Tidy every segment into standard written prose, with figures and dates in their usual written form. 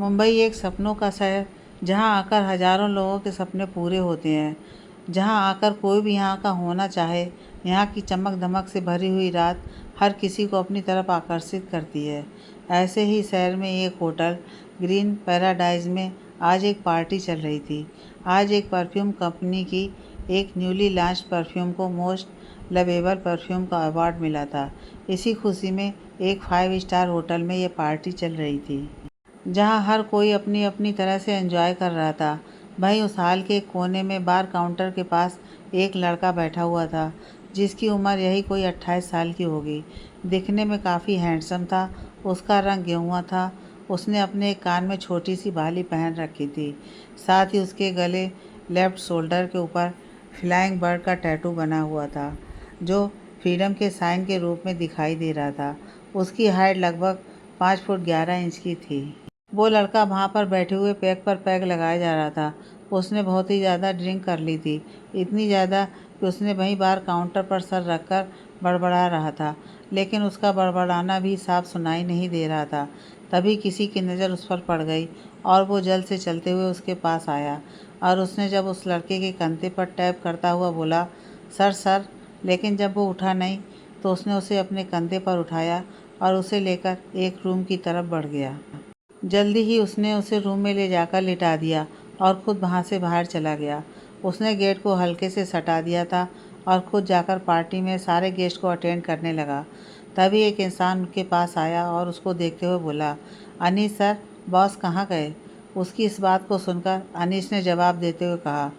मुंबई एक सपनों का शहर, जहां आकर हजारों लोगों के सपने पूरे होते हैं। जहां आकर कोई भी यहाँ का होना चाहे। यहाँ की चमक दमक से भरी हुई रात हर किसी को अपनी तरफ आकर्षित करती है। ऐसे ही शहर में एक होटल ग्रीन पैराडाइज में आज एक पार्टी चल रही थी। आज एक परफ्यूम कंपनी की एक न्यूली लॉन्च्ड परफ्यूम को मोस्ट लवेबल परफ्यूम का अवार्ड मिला था। इसी खुशी में एक 5 स्टार होटल में ये पार्टी चल रही थी, जहां हर कोई अपनी अपनी तरह से एंजॉय कर रहा था। वहीं उस हाल के एक कोने में बार काउंटर के पास एक लड़का बैठा हुआ था, जिसकी उम्र यही कोई 28 साल की होगी। दिखने में काफ़ी हैंडसम था। उसका रंग गेहुआ था। उसने अपने एक कान में छोटी सी बाली पहन रखी थी। साथ ही उसके गले लेफ्ट शोल्डर के ऊपर फ्लाइंग बर्ड का टैटू बना हुआ था, जो फ्रीडम के साइन के रूप में दिखाई दे रहा था। उसकी हाइट लगभग 5 फुट 11 इंच की थी। वो लड़का वहाँ पर बैठे हुए पैग पर पैग लगाया जा रहा था। उसने बहुत ही ज़्यादा ड्रिंक कर ली थी, इतनी ज़्यादा कि उसने वहीं बाहर काउंटर पर सर रखकर बड़बड़ा रहा था, लेकिन उसका बड़बड़ाना भी साफ सुनाई नहीं दे रहा था। तभी किसी की नज़र उस पर पड़ गई और वो जल्द से चलते हुए उसके पास आया और उसने जब उस लड़के के कंधे पर टैप करता हुआ बोला, सर सर। लेकिन जब वो उठा नहीं तो उसने उसे अपने कंधे पर उठाया और उसे लेकर एक रूम की तरफ बढ़ गया। जल्दी ही उसने उसे रूम में ले जाकर लिटा दिया और ख़ुद वहाँ से बाहर चला गया। उसने गेट को हल्के से सटा दिया था और ख़ुद जाकर पार्टी में सारे गेस्ट को अटेंड करने लगा। तभी एक इंसान उनके पास आया और उसको देखते हुए बोला, अनीस सर, बॉस कहाँ गए? उसकी इस बात को सुनकर अनीस ने जवाब देते हुए कहा,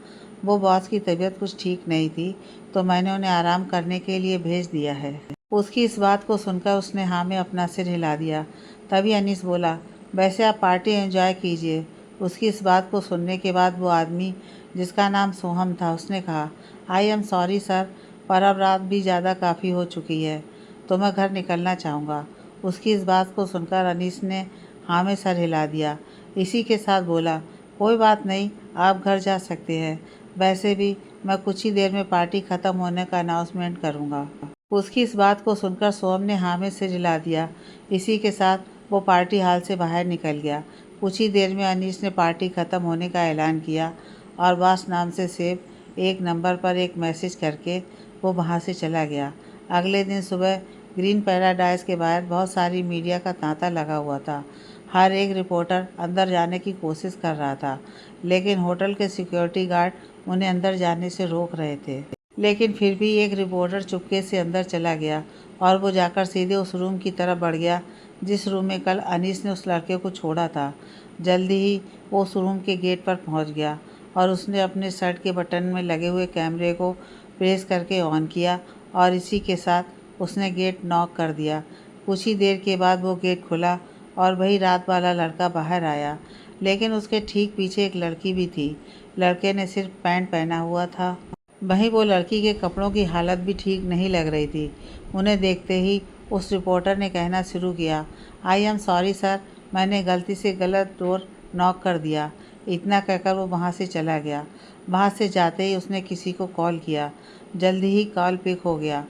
वो बॉस की तबीयत कुछ ठीक नहीं थी, तो मैंने उन्हें आराम करने के लिए भेज दिया है। उसकी इस बात को सुनकर उसने हाँ में अपना सिर हिला दिया। तभी अनीस बोला, वैसे आप पार्टी एंजॉय कीजिए। उसकी इस बात को सुनने के बाद वो आदमी, जिसका नाम सोहम था, उसने कहा, आई एम सॉरी सर, पर अब रात भी ज़्यादा काफ़ी हो चुकी है, तो मैं घर निकलना चाहूँगा। उसकी इस बात को सुनकर अनीस ने हाँ में सर हिला दिया। इसी के साथ बोला, कोई बात नहीं, आप घर जा सकते हैं। वैसे भी मैं कुछ ही देर में पार्टी ख़त्म होने का अनाउंसमेंट करूँगा। उसकी इस बात को सुनकर सोहम ने हाँ में सिर हिला दिया। इसी के साथ वो पार्टी हॉल से बाहर निकल गया। कुछ ही देर में अनीस ने पार्टी ख़त्म होने का ऐलान किया और बॉस नाम से सेव एक नंबर पर एक मैसेज करके वो वहाँ से चला गया। अगले दिन सुबह ग्रीन पैराडाइज के बाहर बहुत सारी मीडिया का तांता लगा हुआ था। हर एक रिपोर्टर अंदर जाने की कोशिश कर रहा था, लेकिन होटल के सिक्योरिटी गार्ड उन्हें अंदर जाने से रोक रहे थे। लेकिन फिर भी एक रिपोर्टर चुपके से अंदर चला गया और वो जाकर सीधे उस रूम की तरफ बढ़ गया जिस रूम में कल अनीस ने उस लड़के को छोड़ा था। जल्दी ही वो उस रूम के गेट पर पहुंच गया और उसने अपने शर्ट के बटन में लगे हुए कैमरे को प्रेस करके ऑन किया और इसी के साथ उसने गेट नॉक कर दिया। कुछ ही देर के बाद वो गेट खुला और वही रात वाला लड़का बाहर आया, लेकिन उसके ठीक पीछे एक लड़की भी थी। लड़के ने सिर्फ पैंट पहना हुआ था। वहीं वो लड़की के कपड़ों की हालत भी ठीक नहीं लग रही थी। उन्हें देखते ही उस रिपोर्टर ने कहना शुरू किया, आई एम सॉरी सर, मैंने गलती से गलत डोर नॉक कर दिया। इतना कहकर वो वहाँ से चला गया। वहाँ से जाते ही उसने किसी को कॉल किया। जल्दी ही कॉल पिक हो गया।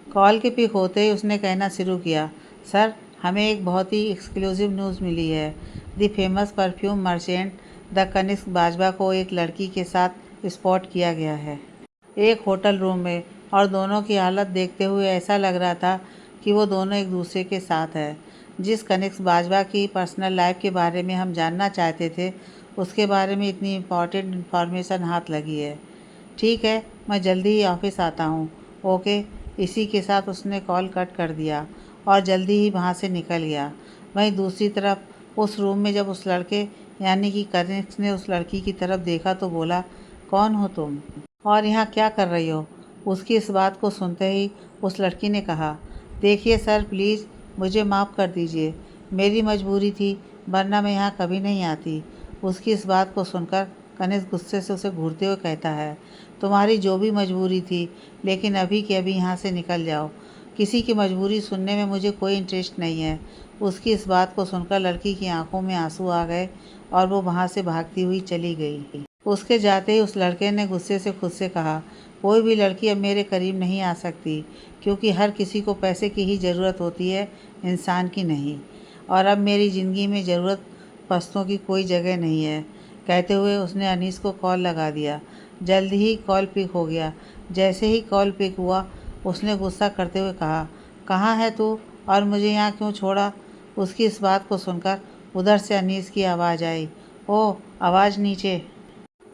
कॉल के पिक होते ही उसने कहना शुरू किया, सर, हमें एक बहुत ही एक्सक्लूसिव न्यूज़ मिली है। The famous perfume merchant the Kanishk Bajwa को एक लड़की के साथ स्पॉट किया गया है एक होटल रूम में, और दोनों की हालत देखते हुए ऐसा लग रहा था कि वो दोनों एक दूसरे के साथ है। जिस कनिष्क बाजवा की पर्सनल लाइफ के बारे में हम जानना चाहते थे, उसके बारे में इतनी इम्पॉर्टेंट इन्फॉर्मेशन हाथ लगी है। ठीक है, मैं जल्दी ही ऑफिस आता हूँ। ओके। इसी के साथ उसने कॉल कट कर दिया और जल्दी ही वहाँ से निकल गया। वहीं दूसरी तरफ उस रूम में जब उस लड़के यानी कि कनिष्क ने उस लड़की की तरफ देखा तो बोला, कौन हो तुम और यहाँ क्या कर रही हो? उसकी इस बात को सुनते ही उस लड़की ने कहा, देखिए सर, प्लीज़ मुझे माफ़ कर दीजिए, मेरी मजबूरी थी, वरना मैं यहाँ कभी नहीं आती। उसकी इस बात को सुनकर कनिष्क गुस्से से उसे घूरते हुए कहता है, तुम्हारी जो भी मजबूरी थी, लेकिन अभी के अभी यहाँ से निकल जाओ। किसी की मजबूरी सुनने में मुझे कोई इंटरेस्ट नहीं है। उसकी इस बात को सुनकर लड़की की आंखों में आंसू आ गए और वो वहाँ से भागती हुई चली गई। उसके जाते ही उस लड़के ने गुस्से से खुद से कहा, कोई भी लड़की अब मेरे करीब नहीं आ सकती, क्योंकि हर किसी को पैसे की ही ज़रूरत होती है, इंसान की नहीं। और अब मेरी ज़िंदगी में ज़रूरत पस्तों की कोई जगह नहीं है। कहते हुए उसने अनीस को कॉल लगा दिया। जल्द ही कॉल पिक हो गया। जैसे ही कॉल पिक हुआ उसने गुस्सा करते हुए कहा, कहाँ है तू और मुझे यहाँ क्यों छोड़ा? उसकी इस बात को सुनकर उधर से अनीस की आवाज़ आई, ओह आवाज़ नीचे।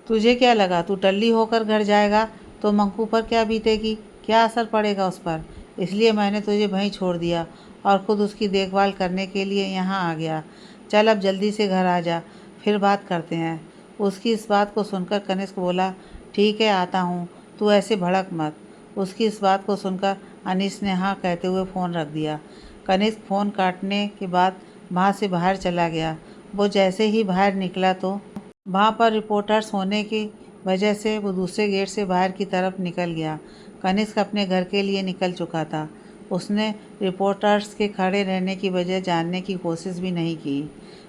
तुझे क्या लगा तू टल्ली होकर घर जाएगा तो मंकू पर क्या बीतेगी, क्या असर पड़ेगा उस पर? इसलिए मैंने तुझे वहीं छोड़ दिया और ख़ुद उसकी देखभाल करने के लिए यहाँ आ गया। चल अब जल्दी से घर आ जा, फिर बात करते हैं। उसकी इस बात को सुनकर कनिष्क बोला, ठीक है आता हूँ, तू ऐसे भड़क मत। उसकी इस बात को सुनकर अनीस ने हाँ कहते हुए फ़ोन रख दिया। कनिष्क फ़ोन काटने के बाद वहाँ से बाहर चला गया। वो जैसे ही बाहर निकला तो वहाँ पर रिपोर्टर्स होने की वजह से वो दूसरे गेट से बाहर की तरफ निकल गया। कनिष्क अपने घर के लिए निकल चुका था। उसने रिपोर्टर्स के खड़े रहने की वजह जानने की कोशिश भी नहीं की।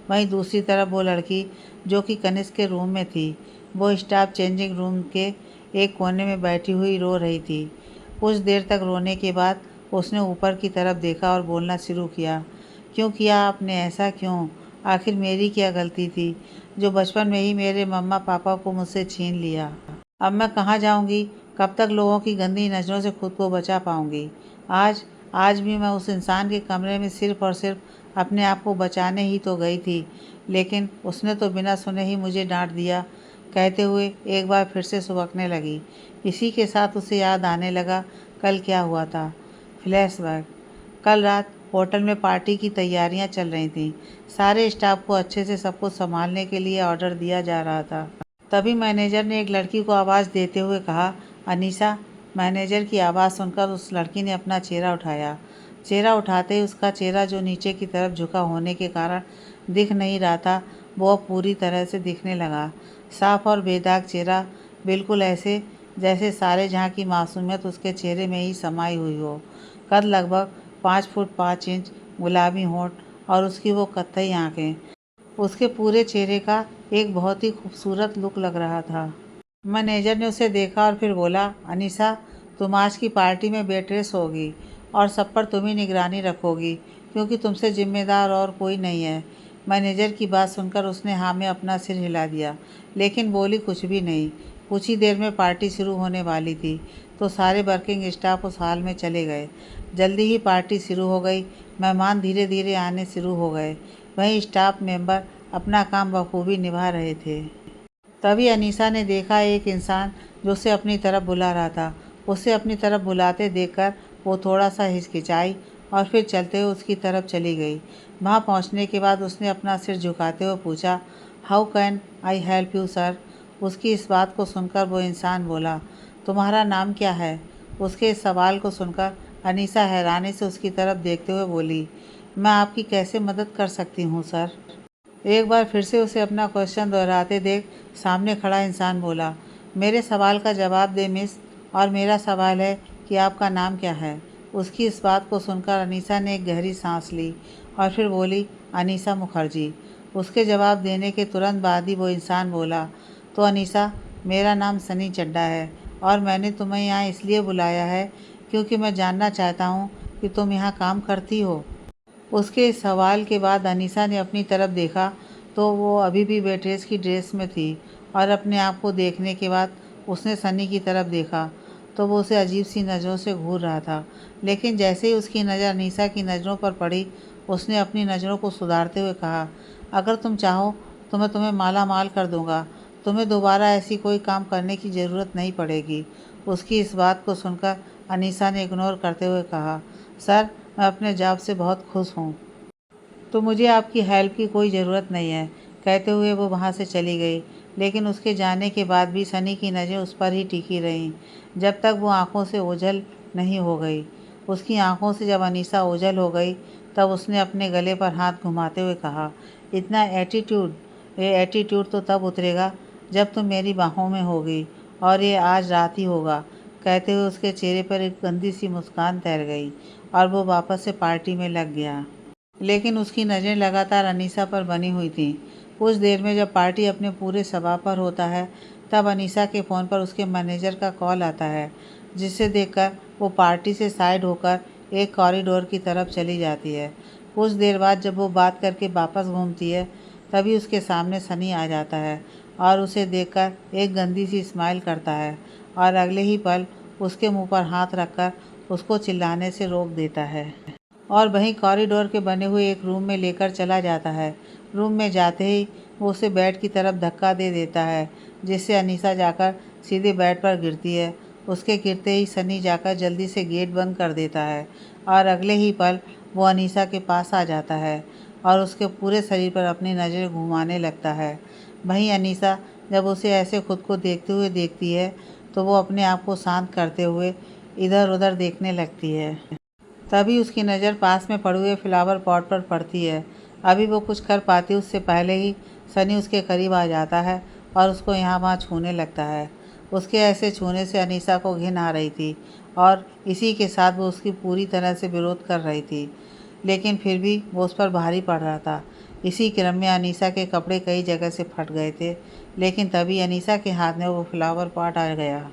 वहीं दूसरी तरफ वो लड़की जो कि कनिष्क के रूम में थी, वो स्टाफ चेंजिंग रूम के एक कोने में बैठी हुई रो रही थी। कुछ देर तक रोने के बाद उसने ऊपर की तरफ देखा और बोलना शुरू किया, क्यों किया आपने ऐसा, क्यों? आखिर मेरी क्या गलती थी जो बचपन में ही मेरे मम्मा पापा को मुझसे छीन लिया? अब मैं कहाँ जाऊँगी? कब तक लोगों की गंदी नज़रों से खुद को बचा पाऊँगी? आज आज भी मैं उस इंसान के कमरे में सिर्फ़ और सिर्फ अपने आप को बचाने ही तो गई थी, लेकिन उसने तो बिना सुने ही मुझे डांट दिया। कहते हुए एक बार फिर से सुबकने लगी। इसी के साथ उसे याद आने लगा कल क्या हुआ था। फ्लैशबैक। कल रात होटल में पार्टी की तैयारियां चल रही थीं। सारे स्टाफ को अच्छे से सब कुछ संभालने के लिए ऑर्डर दिया जा रहा था। तभी मैनेजर ने एक लड़की को आवाज़ देते हुए कहा, अनीसा। मैनेजर की आवाज़ सुनकर उस लड़की ने अपना चेहरा उठाया। चेहरा उठाते ही उसका चेहरा जो नीचे की तरफ झुका होने के कारण दिख नहीं रहा था, वो अब पूरी तरह से दिखने लगा। साफ और बेदाग चेहरा, बिल्कुल ऐसे जैसे सारे जहाँ की मासूमियत उसके चेहरे में ही समाई हुई हो। कद लगभग 5 फुट 5 इंच, गुलाबी होंठ और उसकी वो कत्थई आंखें, उसके पूरे चेहरे का एक बहुत ही खूबसूरत लुक लग रहा था। मैनेजर ने उसे देखा और फिर बोला, अनीसा तुम आज की पार्टी में वेट्रेस होगी और सब पर तुम ही निगरानी रखोगी, क्योंकि तुमसे जिम्मेदार और कोई नहीं है। मैनेजर की बात सुनकर उसने हाँ में अपना सिर हिला दिया, लेकिन बोली कुछ भी नहीं। कुछ ही देर में पार्टी शुरू होने वाली थी तो सारे वर्किंग स्टाफ उस हाल में चले गए। जल्दी ही पार्टी शुरू हो गई। मेहमान धीरे धीरे आने शुरू हो गए। वहीं स्टाफ मेंबर अपना काम बखूबी निभा रहे थे। तभी अनीसा ने देखा एक इंसान जो उसे अपनी तरफ बुला रहा था। उसे अपनी तरफ बुलाते देखकर वो थोड़ा सा हिचकिचाई और फिर चलते हुए उसकी तरफ चली गई। वहाँ पहुँचने के बाद उसने अपना सिर झुकाते हुए पूछा, how can I help you sir? उसकी इस बात को सुनकर वो इंसान बोला, तुम्हारा नाम क्या है? उसके इस सवाल को सुनकर अनीसा हैरानी से उसकी तरफ देखते हुए बोली, मैं आपकी कैसे मदद कर सकती हूँ सर? एक बार फिर से उसे अपना क्वेश्चन दोहराते देख सामने खड़ा इंसान बोला, मेरे सवाल का जवाब दे मिस, और मेरा सवाल है कि आपका नाम क्या है? उसकी इस बात को सुनकर अनीसा ने एक गहरी सांस ली और फिर बोली, अनीसा मुखर्जी। उसके जवाब देने के तुरंत बाद ही वो इंसान बोला, तो अनीसा मेरा नाम सनी चड्ढा है और मैंने तुम्हें यहाँ इसलिए बुलाया है क्योंकि मैं जानना चाहता हूँ कि तुम यहाँ काम करती हो। उसके इस सवाल के बाद अनीसा ने अपनी तरफ देखा तो वो अभी भी वेट्रेस की ड्रेस में थी और अपने आप को देखने के बाद उसने सनी की तरफ देखा तो वो उसे अजीब सी नज़रों से घूर रहा था। लेकिन जैसे ही उसकी नज़र अनीसा की नज़रों पर पड़ी, उसने अपनी नज़रों को सुधारते हुए कहा, अगर तुम चाहो तो मैं तुम्हें माला माल कर दूंगा। तुम्हें दोबारा ऐसी कोई काम करने की ज़रूरत नहीं पड़ेगी। उसकी इस बात को सुनकर अनीसा ने इग्नोर करते हुए कहा, सर मैं अपने जॉब से बहुत खुश हूँ, तो मुझे आपकी हेल्प की कोई ज़रूरत नहीं है। कहते हुए वो वहाँ से चली गई। लेकिन उसके जाने के बाद भी सनी की नज़रें उस पर ही टिकी रहीं जब तक वो आंखों से ओझल नहीं हो गई। उसकी आंखों से जब अनीसा ओझल हो गई तब उसने अपने गले पर हाथ घुमाते हुए कहा, इतना एटीट्यूड, ये एटीट्यूड तो तब उतरेगा जब तुम मेरी बाहों में होगी, और ये आज रात ही होगा। कहते हुए उसके चेहरे पर एक गंदी सी मुस्कान तैर गई और वो वापस से पार्टी में लग गया। लेकिन उसकी नज़रें लगातार अनीसा पर बनी हुई थीं। कुछ देर में जब पार्टी अपने पूरे सभा पर होता है तब अनीसा के फ़ोन पर उसके मैनेजर का कॉल आता है, जिसे देखकर वो पार्टी से साइड होकर एक कॉरिडोर की तरफ चली जाती है। कुछ देर बाद जब वो बात करके वापस घूमती है तभी उसके सामने सनी आ जाता है और उसे देखकर एक गंदी सी स्माइल करता है और अगले ही पल उसके मुंह पर हाथ रखकर उसको चिल्लाने से रोक देता है और वहीं कॉरिडोर के बने हुए एक रूम में लेकर चला जाता है। रूम में जाते ही वो उसे बेड की तरफ धक्का दे देता है, जिससे अनीसा जाकर सीधे बेड पर गिरती है। उसके गिरते ही सनी जाकर जल्दी से गेट बंद कर देता है और अगले ही पल वो अनीसा के पास आ जाता है और उसके पूरे शरीर पर अपनी नज़र घुमाने लगता है। वहीं अनीसा जब उसे ऐसे खुद को देखते हुए देखती है तो वो अपने आप को शांत करते हुए इधर उधर देखने लगती है। तभी उसकी नज़र पास में पड़े हुए फ्लावर पॉट पर पड़ती है। अभी वो कुछ कर पाती उससे पहले ही सनी उसके करीब आ जाता है और उसको यहाँ वहाँ छूने लगता है। उसके ऐसे छूने से अनीसा को घिन आ रही थी और इसी के साथ वो उसकी पूरी तरह से विरोध कर रही थी, लेकिन फिर भी वो उस पर भारी पड़ रहा था। इसी क्रम में अनीसा के कपड़े कई जगह से फट गए थे, लेकिन तभी अनीसा के हाथ में वो फ्लावर पॉट आ गया।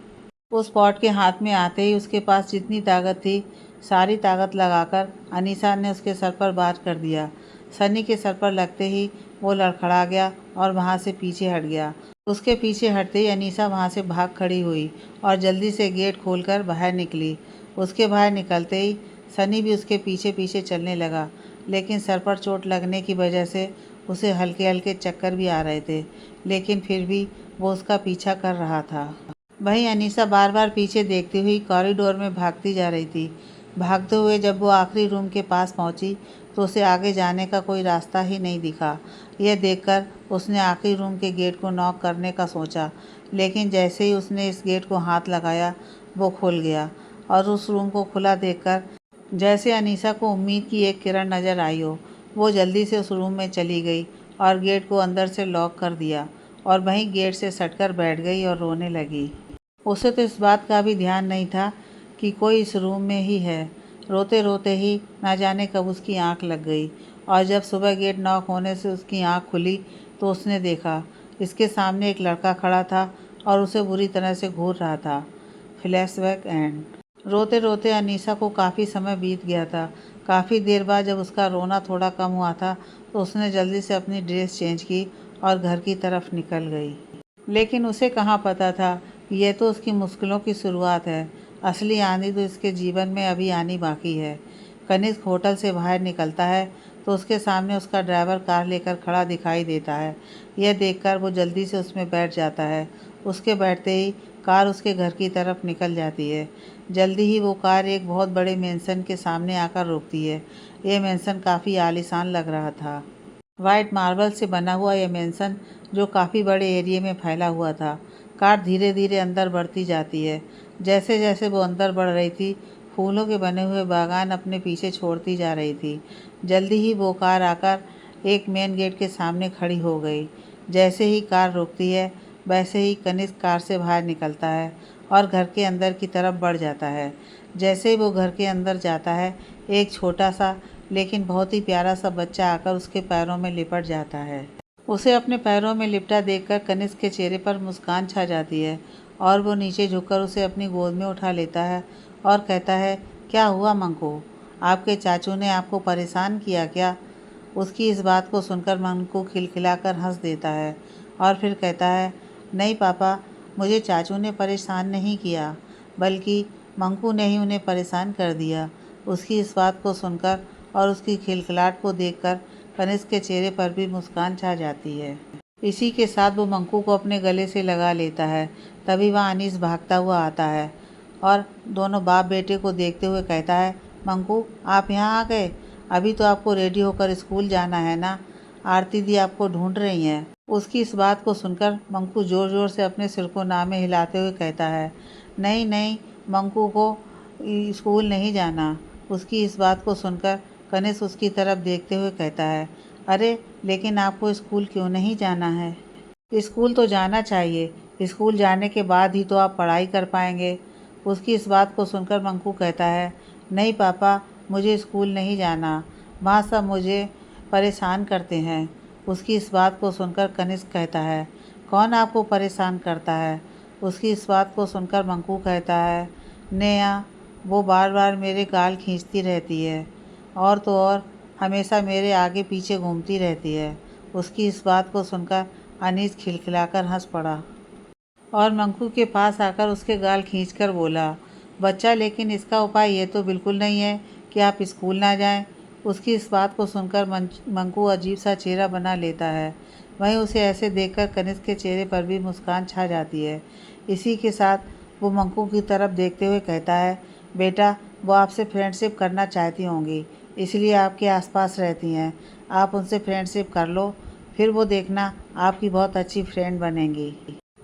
उस पॉट के हाथ में आते ही उसके पास जितनी ताकत थी, सारी ताकत लगाकर अनीसा ने उसके सर पर वार कर दिया। सनी के सर पर लगते ही वो लड़खड़ा गया और वहाँ से पीछे हट गया। उसके पीछे हटते ही अनीसा वहाँ से भाग खड़ी हुई और जल्दी से गेट खोलकर बाहर निकली। उसके बाहर निकलते ही सनी भी उसके पीछे पीछे चलने लगा, लेकिन सर पर चोट लगने की वजह से उसे हल्के हल्के चक्कर भी आ रहे थे, लेकिन फिर भी वो उसका पीछा कर रहा था। वहीं अनीसा बार बार पीछे देखती हुई कॉरिडोर में भागती जा रही थी। भागते हुए जब वो आखिरी रूम के पास पहुंची तो उसे आगे जाने का कोई रास्ता ही नहीं दिखा। यह देखकर उसने आखिरी रूम के गेट को नॉक करने का सोचा, लेकिन जैसे ही उसने इस गेट को हाथ लगाया वो खुल गया और उस रूम को खुला देखकर जैसे अनीसा को उम्मीद की एक किरण नज़र आई हो, वो जल्दी से उस रूम में चली गई और गेट को अंदर से लॉक कर दिया और वहीं गेट से सटकर बैठ गई और रोने लगी। उसे तो इस बात का भी ध्यान नहीं था कि कोई इस रूम में ही है। रोते रोते ही ना जाने कब उसकी आंख लग गई और जब सुबह गेट नॉक होने से उसकी आंख खुली तो उसने देखा इसके सामने एक लड़का खड़ा था और उसे बुरी तरह से घूर रहा था। Flashback and. रोते रोते अनीसा को काफ़ी समय बीत गया था। काफ़ी देर बाद जब उसका रोना थोड़ा कम हुआ था तो उसने जल्दी से अपनी ड्रेस चेंज की और घर की तरफ निकल गई। लेकिन उसे कहाँ पता था यह तो उसकी मुश्किलों की शुरुआत है। असली आंधी तो इसके जीवन में अभी आनी बाकी है। कनिष्क होटल से बाहर निकलता है तो उसके सामने उसका ड्राइवर कार लेकर खड़ा दिखाई देता है। यह देखकर वो जल्दी से उसमें बैठ जाता है। उसके बैठते ही कार उसके घर की तरफ निकल जाती है। जल्दी ही वो कार एक बहुत बड़े मेंशन के सामने आकर रुकती है। यह मेंशन काफ़ी आलीशान लग रहा था। वाइट मार्बल से बना हुआ यह मेंशन जो काफ़ी बड़े एरिया में फैला हुआ था। कार धीरे धीरे अंदर बढ़ती जाती है। जैसे जैसे वो अंदर बढ़ रही थी, फूलों के बने हुए बागान अपने पीछे छोड़ती जा रही थी। जल्दी ही वो कार आकर एक मेन गेट के सामने खड़ी हो गई। जैसे ही कार रुकती है वैसे ही कनिष्क कार से बाहर निकलता है और घर के अंदर की तरफ बढ़ जाता है। जैसे ही वो घर के अंदर जाता है, एक छोटा सा लेकिन बहुत ही प्यारा सा बच्चा आकर उसके पैरों में लिपट जाता है। उसे अपने पैरों में लिपटा देखकर कनिष्क के चेहरे पर मुस्कान छा जाती है और वो नीचे झुककर उसे अपनी गोद में उठा लेता है और कहता है, क्या हुआ मंकू? आपके चाचू ने आपको परेशान किया क्या? उसकी इस बात को सुनकर मंकू खिलखिलाकर हंस देता है और फिर कहता है, नहीं पापा, मुझे चाचू ने परेशान नहीं किया, बल्कि मंकू ने ही उन्हें परेशान कर दिया। उसकी इस बात को सुनकर और उसकी खिलखिलाहट को देखकर कनिष्क के चेहरे पर भी मुस्कान छा जाती है। इसी के साथ वो मंकू को अपने गले से लगा लेता है। तभी वहाँ अनीस भागता हुआ आता है और दोनों बाप बेटे को देखते हुए कहता है, मंकू आप यहाँ आ गए? अभी तो आपको रेडी होकर स्कूल जाना है ना? आरती दी आपको ढूंढ रही हैं। उसकी इस बात को सुनकर मंकू ज़ोर ज़ोर से अपने सिर को नामे हिलाते हुए कहता है, नहीं नहीं, मंकू को स्कूल नहीं जाना। उसकी इस बात को सुनकर कनिष्क उसकी तरफ देखते हुए कहता है, अरे लेकिन आपको स्कूल क्यों नहीं जाना है? स्कूल तो जाना चाहिए, स्कूल जाने के बाद ही तो आप पढ़ाई कर पाएंगे। उसकी इस बात को सुनकर मंकू कहता है, नहीं पापा, मुझे स्कूल नहीं जाना, वहाँ सब मुझे परेशान करते हैं। उसकी इस बात को सुनकर कनिष्क कहता है, कौन आपको परेशान करता है? उसकी इस बात को सुनकर मंकू कहता है, नेहा, वो बार बार मेरे गाल खींचती रहती है और तो और हमेशा मेरे आगे पीछे घूमती रहती है। उसकी इस बात को सुनकर अनीस खिलखिलाकर हंस पड़ा और मंकू के पास आकर उसके गाल खींचकर बोला, बच्चा, लेकिन इसका उपाय ये तो बिल्कुल नहीं है कि आप स्कूल ना जाएं। उसकी इस बात को सुनकर मंकू अजीब सा चेहरा बना लेता है। वहीं उसे ऐसे देखकर कनिष्क के चेहरे पर भी मुस्कान छा जाती है। इसी के साथ वो मंकू की तरफ देखते हुए कहता है, बेटा, वो आपसे फ्रेंडशिप करना चाहती होंगी, इसलिए आपके आसपास रहती हैं। आप उनसे फ्रेंडशिप कर लो, फिर वो देखना आपकी बहुत अच्छी फ्रेंड बनेंगी।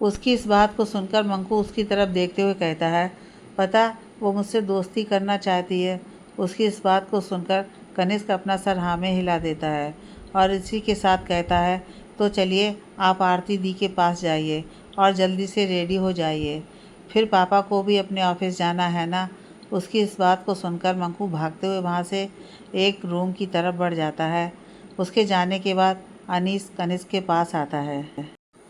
उसकी इस बात को सुनकर मंकू उसकी तरफ देखते हुए कहता है, पता, वो मुझसे दोस्ती करना चाहती है। उसकी इस बात को सुनकर कनिष्क अपना सर हाँ में हिला देता है और इसी के साथ कहता है, तो चलिए आप आरती दी के पास जाइए और जल्दी से रेडी हो जाइए, फिर पापा को भी अपने ऑफिस जाना है ना। उसकी इस बात को सुनकर मंकू भागते हुए वहाँ से एक रूम की तरफ बढ़ जाता है। उसके जाने के बाद अनीस कनिष्क के पास आता है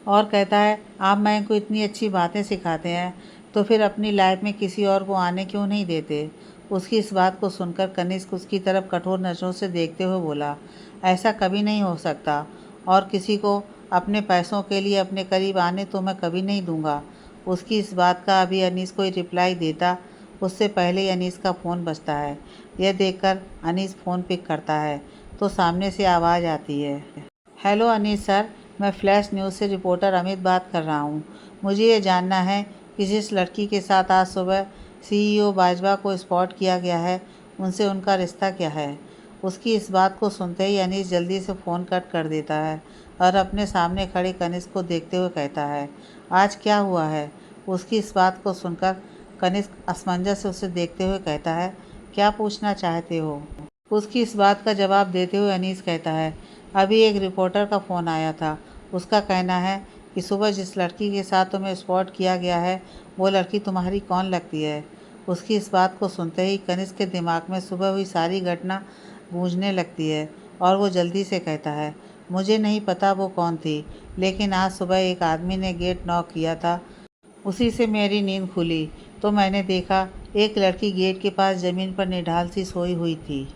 और कहता है, आप मैं को इतनी अच्छी बातें सिखाते हैं तो फिर अपनी लाइफ में किसी और को आने क्यों नहीं देते। उसकी इस बात को सुनकर कनिष्क उसकी तरफ कठोर नज़रों से देखते हुए बोला, ऐसा कभी नहीं हो सकता और किसी को अपने पैसों के लिए अपने करीब आने तो मैं कभी नहीं दूंगा। उसकी इस बात का अभी अनीस कोई रिप्लाई देता उससे पहले ही अनीस का फ़ोन बजता है। यह देखकर अनीस फ़ोन पिक करता है तो सामने से आवाज़ आती है, हेलो अनीस सर, मैं फ्लैश न्यूज़ से रिपोर्टर अमित बात कर रहा हूँ। मुझे ये जानना है कि जिस लड़की के साथ आज सुबह सीईओ बाजवा को स्पॉट किया गया है, उनसे उनका रिश्ता क्या है। उसकी इस बात को सुनते ही अनीस जल्दी से फ़ोन कट कर देता है और अपने सामने खड़े कनिष्क को देखते हुए कहता है, आज क्या हुआ है। उसकी इस बात को सुनकर कनिष्क असमंजस से उसे देखते हुए कहता है, क्या पूछना चाहते हो। उसकी इस बात का जवाब देते हुए अनीस कहता है, अभी एक रिपोर्टर का फ़ोन आया था। उसका कहना है कि सुबह जिस लड़की के साथ तुम्हें स्पॉट किया गया है, वो लड़की तुम्हारी कौन लगती है। उसकी इस बात को सुनते ही कनिष्क के दिमाग में सुबह हुई सारी घटना गूंजने लगती है और वो जल्दी से कहता है, मुझे नहीं पता वो कौन थी, लेकिन आज सुबह एक आदमी ने गेट नॉक किया था। उसी से मेरी नींद खुली तो मैंने देखा एक लड़की गेट के पास ज़मीन पर निढाल सी सोई हुई थी।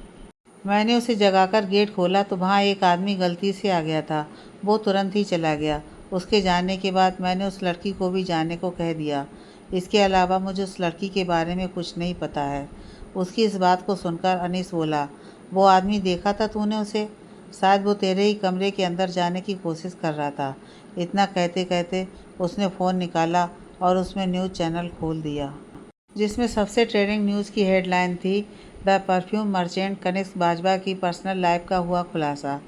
मैंने उसे जगाकर गेट खोला तो वहाँ एक आदमी गलती से आ गया था। वो तुरंत ही चला गया। उसके जाने के बाद मैंने उस लड़की को भी जाने को कह दिया। इसके अलावा मुझे उस लड़की के बारे में कुछ नहीं पता है। उसकी इस बात को सुनकर अनीस बोला, वो आदमी देखा था तूने उसे? शायद वो तेरे ही कमरे के अंदर जाने की कोशिश कर रहा था। इतना कहते कहते उसने फ़ोन निकाला और उसमें न्यूज़ चैनल खोल दिया, जिसमें सबसे ट्रेंडिंग न्यूज़ की हेडलाइन थी, the perfume merchant Kanishk Bajwa की पर्सनल लाइफ का हुआ खुलासा,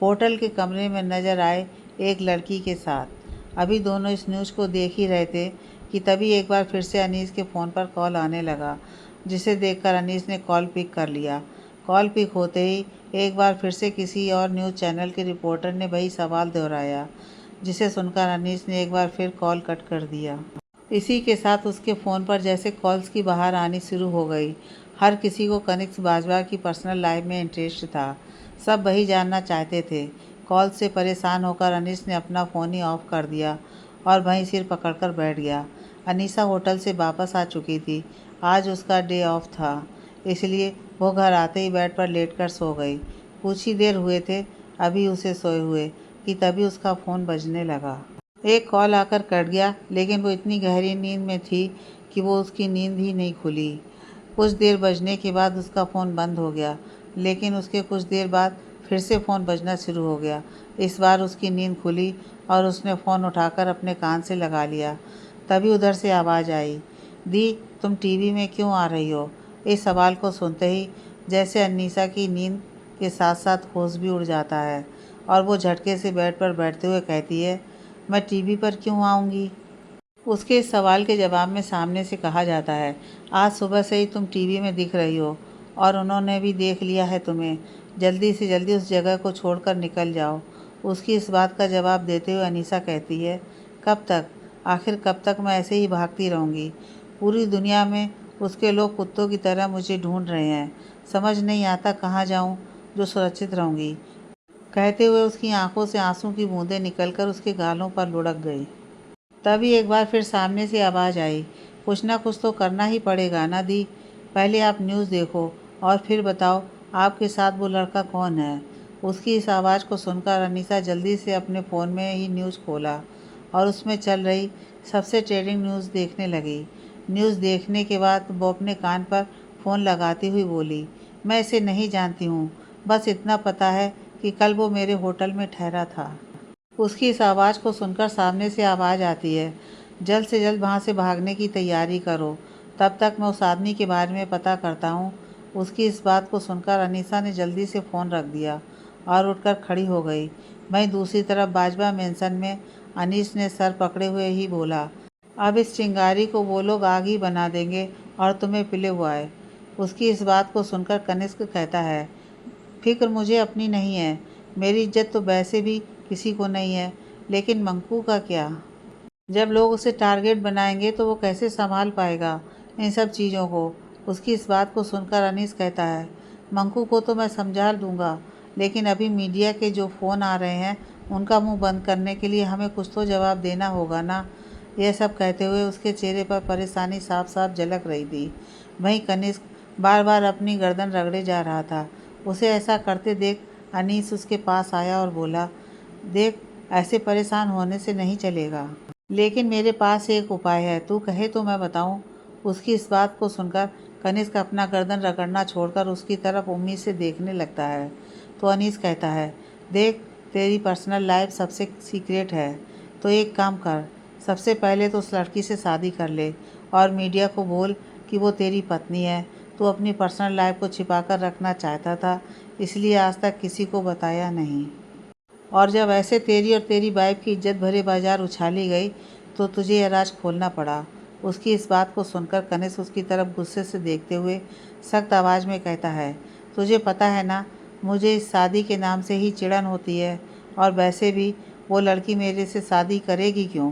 होटल के कमरे में नजर आए एक लड़की के साथ। अभी दोनों इस न्यूज़ को देख ही रहे थे कि तभी एक बार फिर से अनीस के फ़ोन पर कॉल आने लगा, जिसे देखकर अनीस ने कॉल पिक कर लिया। कॉल पिक होते ही एक बार फिर से किसी और न्यूज़ चैनल के रिपोर्टर ने वही सवाल दोहराया, जिसे सुनकर अनीस ने एक बार फिर कॉल कट कर दिया। इसी के साथ उसके फ़ोन पर जैसे कॉल्स की बाहर आनी शुरू हो गई। हर किसी को कनिष्क बाजवा की पर्सनल लाइफ में इंटरेस्ट था। सब वही जानना चाहते थे। कॉल से परेशान होकर अनीस ने अपना फ़ोन ही ऑफ कर दिया और वहीं सिर पकड़कर बैठ गया। अनीसा होटल से वापस आ चुकी थी। आज उसका डे ऑफ था, इसलिए वो घर आते ही बेड पर लेटकर सो गई। कुछ ही देर हुए थे अभी उसे सोए हुए कि तभी उसका फ़ोन बजने लगा। एक कॉल आकर कट गया, लेकिन वो इतनी गहरी नींद में थी कि वो उसकी नींद ही नहीं खुली। कुछ देर बजने के बाद उसका फ़ोन बंद हो गया, लेकिन उसके कुछ देर बाद फिर से फ़ोन बजना शुरू हो गया। इस बार उसकी नींद खुली और उसने फ़ोन उठाकर अपने कान से लगा लिया। तभी उधर से आवाज़ आई, दी, तुम टीवी में क्यों आ रही हो। इस सवाल को सुनते ही जैसे अनीसा की नींद के साथ साथ होश भी उड़ जाता है और वो झटके से बेड पर बैठते हुए कहती है, मैं टीवी पर क्यों आऊँगी। उसके इस सवाल के जवाब में सामने से कहा जाता है, आज सुबह से ही तुम टीवी में दिख रही हो और उन्होंने भी देख लिया है तुम्हें। जल्दी से जल्दी उस जगह को छोड़कर निकल जाओ। उसकी इस बात का जवाब देते हुए अनीसा कहती है, कब तक, आखिर कब तक मैं ऐसे ही भागती रहूँगी। पूरी दुनिया में उसके लोग कुत्तों की तरह मुझे ढूंढ रहे हैं। समझ नहीं आता कहाँ जाऊँ जो सुरक्षित रहूँगी। कहते हुए उसकी आंखों से आंसू की बूंदें निकलकर उसके गालों पर लुढ़क गई। तभी एक बार फिर सामने से आवाज़ आई, कुछ ना कुछ तो करना ही पड़ेगा ना दी। पहले आप न्यूज़ देखो और फिर बताओ आपके साथ वो लड़का कौन है। उसकी इस आवाज़ को सुनकर अनीसा जल्दी से अपने फ़ोन में ही न्यूज़ खोला और उसमें चल रही सबसे ट्रेंडिंग न्यूज़ देखने लगी। न्यूज़ देखने के बाद वो अपने कान पर फ़ोन लगाती हुई बोली, मैं इसे नहीं जानती हूँ, बस इतना पता है कि कल वो मेरे होटल में ठहरा था। उसकी इस आवाज़ को सुनकर सामने से आवाज़ आती है, जल्द से जल्द वहाँ से भागने की तैयारी करो, तब तक मैं उस आदमी के बारे में पता करता हूँ। उसकी इस बात को सुनकर अनीसा ने जल्दी से फ़ोन रख दिया और उठकर खड़ी हो गई। वहीं दूसरी तरफ बाजवा मेंशन में अनीस ने सर पकड़े हुए ही बोला, अब इस चिंगारी को वो लोग आग ही बना देंगे और तुम्हें पिले हुआ है। उसकी इस बात को सुनकर कनिष्क कहता है, फिक्र मुझे अपनी नहीं है, मेरी इज्जत तो वैसे भी किसी को नहीं है, लेकिन मंकू का क्या? जब लोग उसे टारगेट बनाएंगे तो वो कैसे संभाल पाएगा इन सब चीज़ों को। उसकी इस बात को सुनकर अनीस कहता है, मंकू को तो मैं समझा दूंगा, लेकिन अभी मीडिया के जो फ़ोन आ रहे हैं उनका मुंह बंद करने के लिए हमें कुछ तो जवाब देना होगा ना। यह सब कहते हुए उसके चेहरे पर परेशानी साफ साफ झलक रही थी। वहीं कनिष्क बार बार अपनी गर्दन रगड़े जा रहा था। उसे ऐसा करते देख अनीस उसके पास आया और बोला, देख, ऐसे परेशान होने से नहीं चलेगा, लेकिन मेरे पास एक उपाय है, तू कहे तो मैं बताऊं। उसकी इस बात को सुनकर कनिष्क अपना गर्दन रगड़ना छोड़कर उसकी तरफ उम्मीद से देखने लगता है। तो अनीस कहता है, देख, तेरी पर्सनल लाइफ सबसे सीक्रेट है, तो एक काम कर, सबसे पहले तो उस लड़की से शादी कर ले और मीडिया को बोल कि वो तेरी पत्नी है। तू अपनी पर्सनल लाइफ को छिपा कर रखना चाहता था, इसलिए आज तक किसी को बताया नहीं, और जब ऐसे तेरी और तेरी वाइफ की इज्जत भरे बाजार उछाली गई तो तुझे यह राज खोलना पड़ा। उसकी इस बात को सुनकर कनिष्क उसकी तरफ गुस्से से देखते हुए सख्त आवाज़ में कहता है, तुझे पता है ना, मुझे इस शादी के नाम से ही चिढ़न होती है, और वैसे भी वो लड़की मेरे से शादी करेगी क्यों?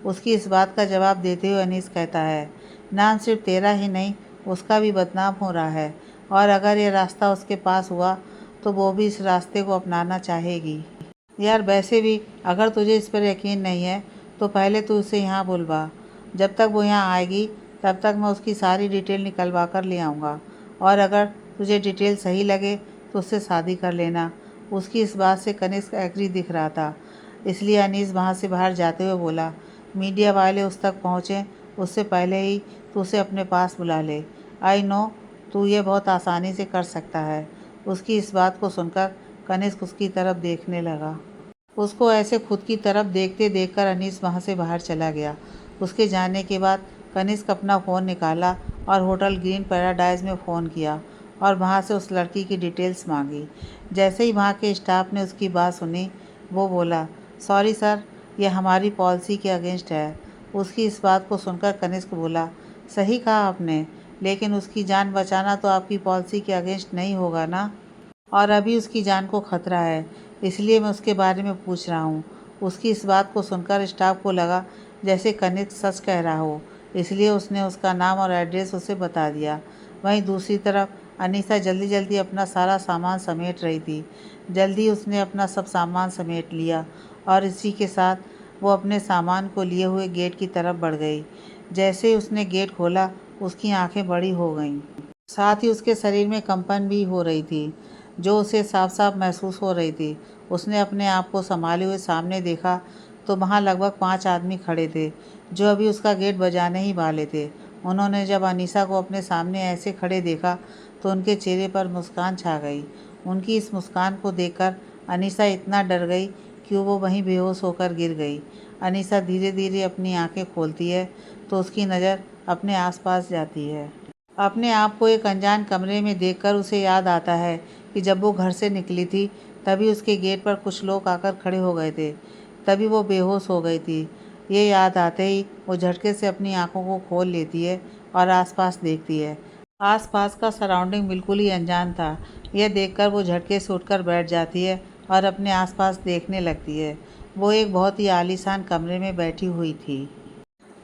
उसकी इस बात का जवाब देते हुए अनीस कहता है, नाम सिर्फ तेरा ही नहीं, उसका भी बदनाम हो रहा है, और अगर ये रास्ता उसके पास हुआ तो वो भी इस रास्ते को अपनाना चाहेगी। यार, वैसे भी अगर तुझे इस पर यकीन नहीं है तो पहले तू उसे यहाँ बुलवा। जब तक वो यहाँ आएगी तब तक मैं उसकी सारी डिटेल निकलवा कर ले आऊँगा, और अगर तुझे डिटेल सही लगे तो उससे शादी कर लेना। उसकी इस बात से कनिष्क एग्री दिख रहा था, इसलिए अनीस वहाँ से बाहर जाते हुए बोला, मीडिया वाले उस तक पहुँचें उससे पहले ही तू उसे अपने पास बुला ले। आई नो तू ये बहुत आसानी से कर सकता है। उसकी इस बात को सुनकर कनिष्क उसकी तरफ देखने लगा। उसको ऐसे खुद की तरफ देखते देखकर अनीस वहाँ से बाहर चला गया। उसके जाने के बाद कनिष्क अपना फ़ोन निकाला और होटल ग्रीन पैराडाइज में फ़ोन किया और वहाँ से उस लड़की की डिटेल्स मांगी। जैसे ही वहाँ के स्टाफ ने उसकी बात सुनी, वो बोला, सॉरी सर, ये हमारी पॉलिसी के अगेंस्ट है। उसकी इस बात को सुनकर कनिष्क बोला, सही कहा आपने, लेकिन उसकी जान बचाना तो आपकी पॉलिसी के अगेंस्ट नहीं होगा ना, और अभी उसकी जान को खतरा है, इसलिए मैं उसके बारे में पूछ रहा हूँ। उसकी इस बात को सुनकर स्टाफ को लगा जैसे कनिष्क सच कह रहा हो, इसलिए उसने उसका नाम और एड्रेस उसे बता दिया। वहीं दूसरी तरफ अनीसा जल्दी जल्दी अपना सारा सामान समेट रही थी। जल्दी उसने अपना सब सामान समेट लिया और इसी के साथ वो अपने सामान को लिए हुए गेट की तरफ बढ़ गई। जैसे ही उसने गेट खोला, उसकी आंखें बड़ी हो गईं, साथ ही उसके शरीर में कंपन भी हो रही थी, जो उसे साफ साफ महसूस हो रही थी। उसने अपने आप को संभाले हुए सामने देखा तो वहाँ लगभग 5 आदमी खड़े थे, जो अभी उसका गेट बजाने ही वाले थे। उन्होंने जब अनीसा को अपने सामने ऐसे खड़े देखा तो उनके चेहरे पर मुस्कान छा गई। उनकी इस मुस्कान को देखकर अनीसा इतना डर गई कि वो वहीं बेहोश होकर गिर गई। अनीसा धीरे धीरे अपनी आंखें खोलती है तो उसकी नज़र अपने आसपास जाती है। अपने आप को एक अनजान कमरे में देखकर उसे याद आता है कि जब वो घर से निकली थी तभी उसके गेट पर कुछ लोग आकर खड़े हो गए थे, तभी वो बेहोश हो गई थी। ये याद आते ही वो झटके से अपनी आंखों को खोल लेती है और आसपास देखती है। आसपास का सराउंडिंग बिल्कुल ही अनजान था। यह देखकर वो झटके से उठकर बैठ जाती है और अपने आसपास देखने लगती है। वो एक बहुत ही आलीशान कमरे में बैठी हुई थी।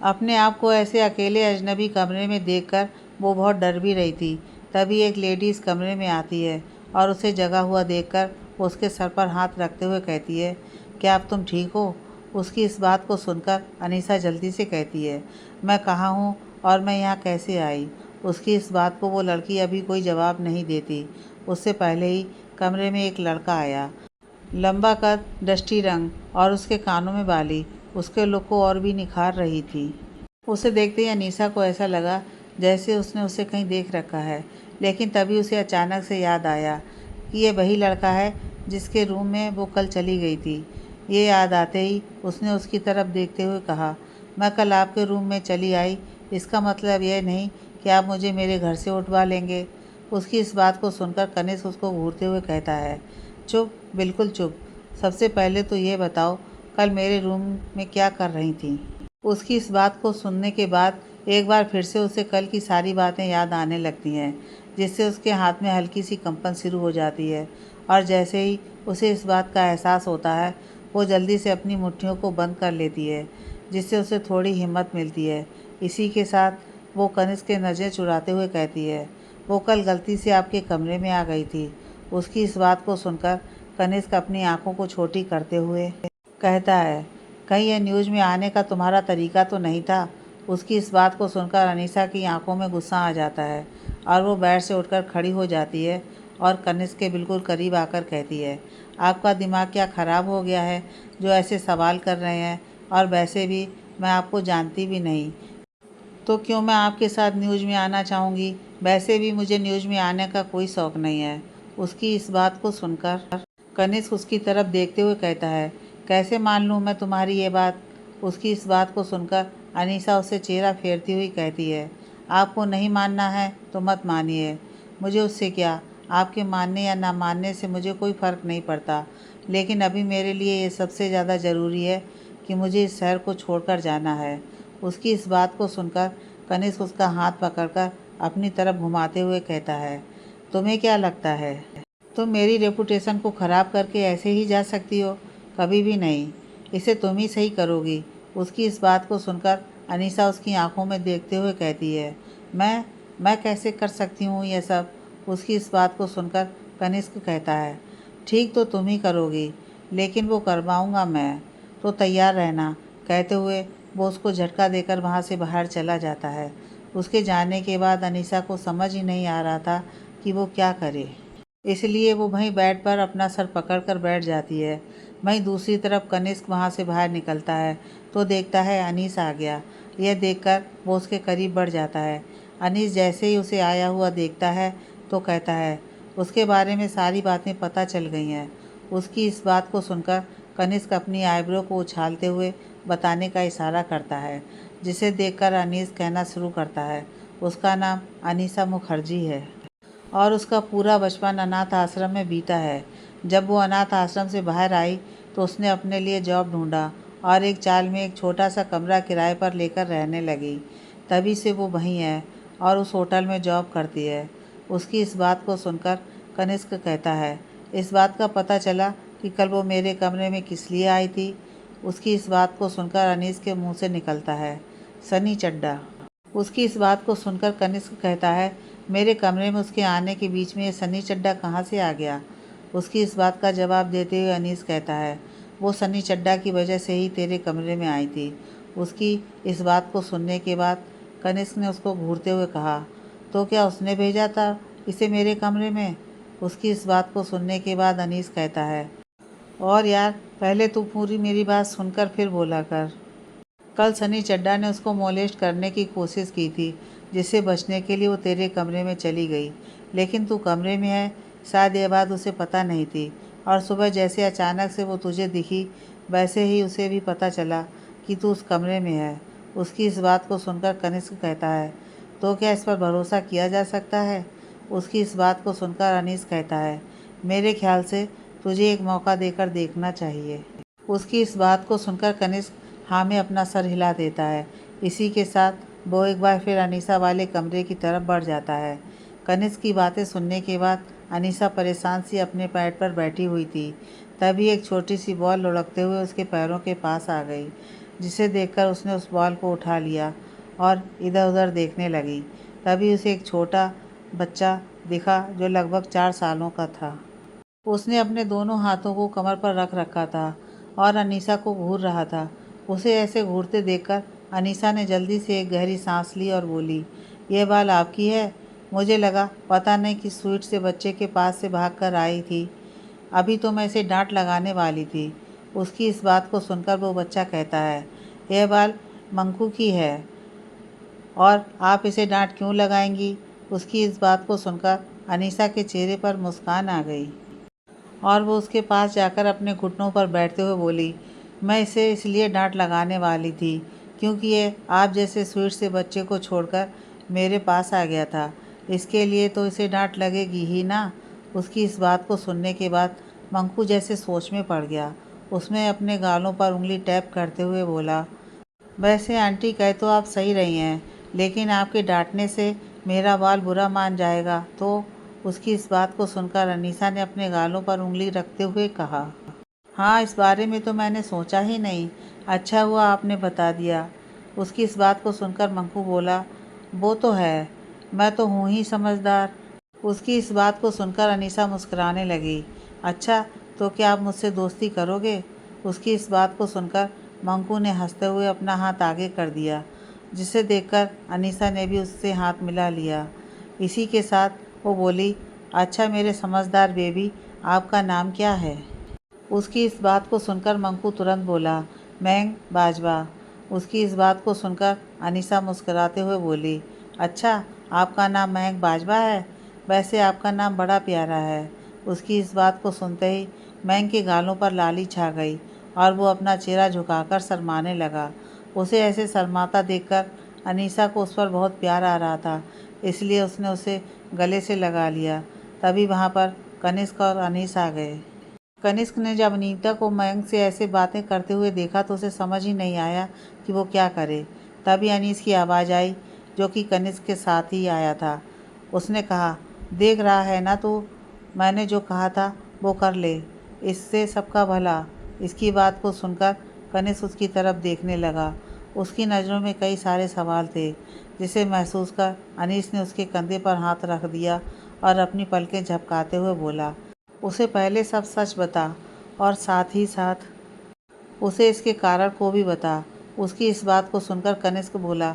अपने आप को ऐसे अकेले अजनबी कमरे में देखकर वो बहुत डर भी रही थी। तभी एक लेडी इस कमरे में आती है और उसे जगा हुआ देखकर वो उसके सर पर हाथ रखते हुए कहती है, क्या अब तुम ठीक हो? उसकी इस बात को सुनकर अनीसा जल्दी से कहती है, मैं कहाँ हूँ और मैं यहाँ कैसे आई? उसकी इस बात को वो लड़की अभी कोई जवाब नहीं देती। उससे पहले ही कमरे में एक लड़का आया। लंबा कद, डस्टी रंग और उसके कानों में बाली उसके लुक को और भी निखार रही थी। उसे देखते ही अनीसा को ऐसा लगा जैसे उसने उसे कहीं देख रखा है, लेकिन तभी उसे अचानक से याद आया कि ये वही लड़का है जिसके रूम में वो कल चली गई थी। ये याद आते ही उसने उसकी तरफ देखते हुए कहा, मैं कल आपके रूम में चली आई, इसका मतलब यह नहीं कि आप मुझे मेरे घर से उठवा लेंगे। उसकी इस बात को सुनकर कनिष्क उसको घूरते हुए कहता है, चुप, बिल्कुल चुप। सबसे पहले तो ये बताओ, कल मेरे रूम में क्या कर रही थी? उसकी इस बात को सुनने के बाद एक बार फिर से उसे कल की सारी बातें याद आने लगती हैं, जिससे उसके हाथ में हल्की सी कंपन शुरू हो जाती है और जैसे ही उसे इस बात का एहसास होता है, वो जल्दी से अपनी मुट्ठियों को बंद कर लेती है, जिससे उसे थोड़ी हिम्मत मिलती है। इसी के साथ वो कनिष्क के नज़रें चुराते हुए कहती है, वो कल गलती से आपके कमरे में आ गई थी। उसकी इस बात को सुनकर कनिष्क अपनी आंखों को छोटी करते हुए कहता है, कहीं यह न्यूज़ में आने का तुम्हारा तरीका तो नहीं था? उसकी इस बात को सुनकर अनीसा की आंखों में गुस्सा आ जाता है और वो बेड से उठकर खड़ी हो जाती है और कनिष्क के बिल्कुल करीब आकर कहती है, आपका दिमाग क्या ख़राब हो गया है जो ऐसे सवाल कर रहे हैं? और वैसे भी मैं आपको जानती भी नहीं, तो क्यों मैं आपके साथ न्यूज़ में आना चाहूँगी? वैसे भी मुझे न्यूज़ में आने का कोई शौक़ नहीं है। उसकी इस बात को सुनकर कनिष्क उसकी तरफ देखते हुए कहता है, कैसे मान लूँ मैं तुम्हारी ये बात? उसकी इस बात को सुनकर अनीसा उससे चेहरा फेरती हुई कहती है, आपको नहीं मानना है तो मत मानिए, मुझे उससे क्या, आपके मानने या ना मानने से मुझे कोई फ़र्क नहीं पड़ता, लेकिन अभी मेरे लिए ये सबसे ज़्यादा ज़रूरी है कि मुझे इस शहर को छोड़कर जाना है। उसकी इस बात को सुनकर कनिष्क उसका हाथ पकड़कर अपनी तरफ घुमाते हुए कहता है, तुम्हें क्या लगता है तुम मेरी रेपुटेशन को ख़राब करके ऐसे ही जा सकती हो? कभी भी नहीं, इसे तुम ही सही करोगी। उसकी इस बात को सुनकर अनीसा उसकी आंखों में देखते हुए कहती है, मैं कैसे कर सकती हूँ यह सब? उसकी इस बात को सुनकर कनिष्क कहता है, ठीक तो तुम ही करोगी, लेकिन वो करवाऊँगा मैं, तो तैयार रहना। कहते हुए वो उसको झटका देकर वहाँ से बाहर चला जाता है। उसके जाने के बाद अनीसा को समझ ही नहीं आ रहा था कि वो क्या करे, इसलिए वो वहीं बेड पर अपना सर पकड़कर बैठ जाती है। वहीं दूसरी तरफ कनिष्क वहाँ से बाहर निकलता है तो देखता है अनीस आ गया। यह देखकर वो उसके करीब बढ़ जाता है। अनीस जैसे ही उसे आया हुआ देखता है तो कहता है, उसके बारे में सारी बातें पता चल गई हैं। उसकी इस बात को सुनकर कनिष्क अपनी आईब्रो को उछालते हुए बताने का इशारा करता है, जिसे देखकर अनीस कहना शुरू करता है, उसका नाम अनीसा मुखर्जी है और उसका पूरा बचपन अनाथ आश्रम में बीता है। जब वो अनाथ आश्रम से बाहर आई तो उसने अपने लिए जॉब ढूंढा और एक चाल में एक छोटा सा कमरा किराए पर लेकर रहने लगी। तभी से वो वहीं है और उस होटल में जॉब करती है। उसकी इस बात को सुनकर कनिष्क कहता है, इस बात का पता चला कि कल वो मेरे कमरे में किस लिए आई थी? उसकी इस बात को सुनकर अनीस के मुंह से निकलता है, सनी चड्ढा। उसकी इस बात को सुनकर कनिष्क कहता है, मेरे कमरे में उसके आने के बीच में ये सनी चड्ढा कहाँ से आ गया? उसकी इस बात का जवाब देते हुए अनीस कहता है, वो सनी चड्ढा की वजह से ही तेरे कमरे में आई थी। उसकी इस बात को सुनने के बाद कनिष्क ने उसको घूरते हुए कहा, तो क्या उसने भेजा था इसे मेरे कमरे में? उसकी इस बात को सुनने के बाद अनीस कहता है, और यार, पहले तू पूरी मेरी बात सुनकर फिर बोला कर। कल सनी चड्ढा ने उसको मोलेस्ट करने की कोशिश की थी, जिससे बचने के लिए वो तेरे कमरे में चली गई, लेकिन तू कमरे में है, शायद यह बात उसे पता नहीं थी, और सुबह जैसे अचानक से वो तुझे दिखी वैसे ही उसे भी पता चला कि तू उस कमरे में है। उसकी इस बात को सुनकर कनिष्क कहता है, तो क्या इस पर भरोसा किया जा सकता है? उसकी इस बात को सुनकर अनीस कहता है, मेरे ख्याल से तुझे एक मौका देकर देखना चाहिए। उसकी इस बात को सुनकर कनिष्क हाँ में अपना सर हिला देता है। इसी के साथ वो एक बार फिर अनीसा वाले कमरे की तरफ बढ़ जाता है। कनिष्क की बातें सुनने के बाद अनीसा परेशान सी अपने बेड पर बैठी हुई थी। तभी एक छोटी सी बॉल लुढ़कते हुए उसके पैरों के पास आ गई, जिसे देखकर उसने उस बॉल को उठा लिया और इधर उधर देखने लगी। तभी उसे एक छोटा बच्चा दिखा जो लगभग 4 सालों का था। उसने अपने दोनों हाथों को कमर पर रख रखा था और अनीसा को घूर रहा था। उसे ऐसे घूरते देखकर अनीसा ने जल्दी से एक गहरी सांस ली और बोली, यह बाल आपकी है? मुझे लगा पता नहीं किस स्वीट से बच्चे के पास से भाग कर आई थी। अभी तो मैं इसे डांट लगाने वाली थी। उसकी इस बात को सुनकर वो बच्चा कहता है, यह बाल मंकू की है और आप इसे डांट क्यों लगाएंगी? उसकी इस बात को सुनकर अनीसा के चेहरे पर मुस्कान आ गई और वो उसके पास जाकर अपने घुटनों पर बैठते हुए बोली, मैं इसे इसलिए डांट लगाने वाली थी क्योंकि ये आप जैसे स्वीट से बच्चे को छोड़कर मेरे पास आ गया था। इसके लिए तो इसे डांट लगेगी ही ना। उसकी इस बात को सुनने के बाद मंकू जैसे सोच में पड़ गया। उसने अपने गालों पर उंगली टैप करते हुए बोला, वैसे आंटी कह तो आप सही रही हैं, लेकिन आपके डांटने से मेरा बाल बुरा मान जाएगा तो? उसकी इस बात को सुनकर अनीसा ने अपने गालों पर उंगली रखते हुए कहा, हाँ, इस बारे में तो मैंने सोचा ही नहीं। अच्छा हुआ आपने बता दिया। उसकी इस बात को सुनकर मंकू बोला, वो तो है, मैं तो हूँ ही समझदार। उसकी इस बात को सुनकर अनीसा मुस्कुराने लगी। अच्छा, तो क्या आप मुझसे दोस्ती करोगे? उसकी इस बात को सुनकर मंकू ने हंसते हुए अपना हाथ आगे कर दिया, जिसे देखकर अनीसा ने भी उससे हाथ मिला लिया। इसी के साथ वो बोली, अच्छा मेरे समझदार बेबी, आपका नाम क्या है? उसकी इस बात को सुनकर मंकू तुरंत बोला, मयंक बाजवा। उसकी इस बात को सुनकर अनीसा मुस्कुराते हुए बोली, अच्छा, आपका नाम मयंक बाजवा है? वैसे आपका नाम बड़ा प्यारा है। उसकी इस बात को सुनते ही मयंक के गालों पर लाली छा गई और वो अपना चेहरा झुकाकर शर्माने लगा। उसे ऐसे शर्माता देखकर अनीसा को उस पर बहुत प्यार आ रहा था, इसलिए उसने उसे गले से लगा लिया। तभी वहाँ पर कनिष्क और अनीस आ गए। कनिष्क ने जब अनीता को मयंक से ऐसे बातें करते हुए देखा तो उसे समझ ही नहीं आया कि वो क्या करे। तभी अनीस की आवाज़ आई, जो कि कनिष्क के साथ ही आया था। उसने कहा, देख रहा है ना तू, मैंने जो कहा था वो कर ले, इससे सबका भला। इसकी बात को सुनकर कनिष्क उसकी तरफ देखने लगा। उसकी नज़रों में कई सारे सवाल थे, जिसे महसूस कर अनीस ने उसके कंधे पर हाथ रख दिया और अपनी पलकें झपकाते हुए बोला, उसे पहले सब सच बता और साथ ही साथ उसे इसके कारण को भी बता। उसकी इस बात को सुनकर कनिष्क बोला,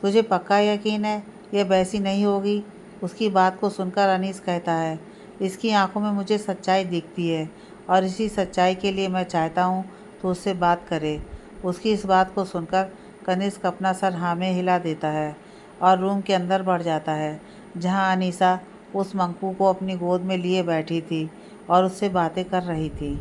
तुझे पक्का यकीन है यह वैसी नहीं होगी? उसकी बात को सुनकर अनीस कहता है, इसकी आंखों में मुझे सच्चाई दिखती है और इसी सच्चाई के लिए मैं चाहता हूँ तो उससे बात करे। उसकी इस बात को सुनकर कनिष्क अपना सर हाँ में हिला देता है और रूम के अंदर बढ़ जाता है, जहाँ अनीसा उस मंकू को अपनी गोद में लिए बैठी थी और उससे बातें कर रही थी।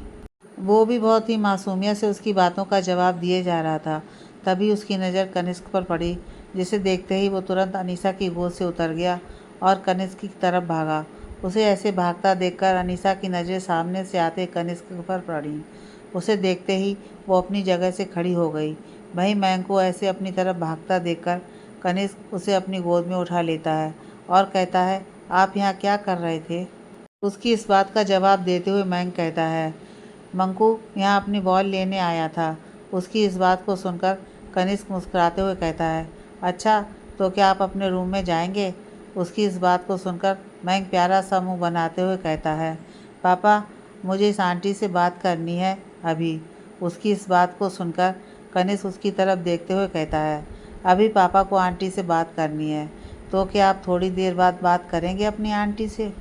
वो भी बहुत ही मासूमियत से उसकी बातों का जवाब दिए जा रहा था। तभी उसकी नज़र कनिष्क पर पड़ी, जिसे देखते ही वो तुरंत अनीसा की गोद से उतर गया और कनिष्क की तरफ भागा। उसे ऐसे भागता देखकर अनीसा की नज़रें सामने से आते कनिष्क पर पड़ी। उसे देखते ही वो अपनी जगह से खड़ी हो गई। वहीं मयंक को ऐसे अपनी तरफ भागता देखकर कनिष्क उसे अपनी गोद में उठा लेता है और कहता है, आप यहाँ क्या कर रहे थे? उसकी इस बात का जवाब देते हुए मयंक कहता है, मंकू यहाँ अपनी बॉल लेने आया था। उसकी इस बात को सुनकर कनिष्क मुस्कुराते हुए कहता है, अच्छा, तो क्या आप अपने रूम में जाएंगे? उसकी इस बात को सुनकर मयंक प्यारा सा मुँह बनाते हुए कहता है, पापा, मुझे इस आंटी से बात करनी है अभी। उसकी इस बात को सुनकर कनिष्क उसकी तरफ देखते हुए कहता है, अभी पापा को आंटी से बात करनी है, तो क्या आप थोड़ी देर बाद बात करेंगे अपनी आंटी से?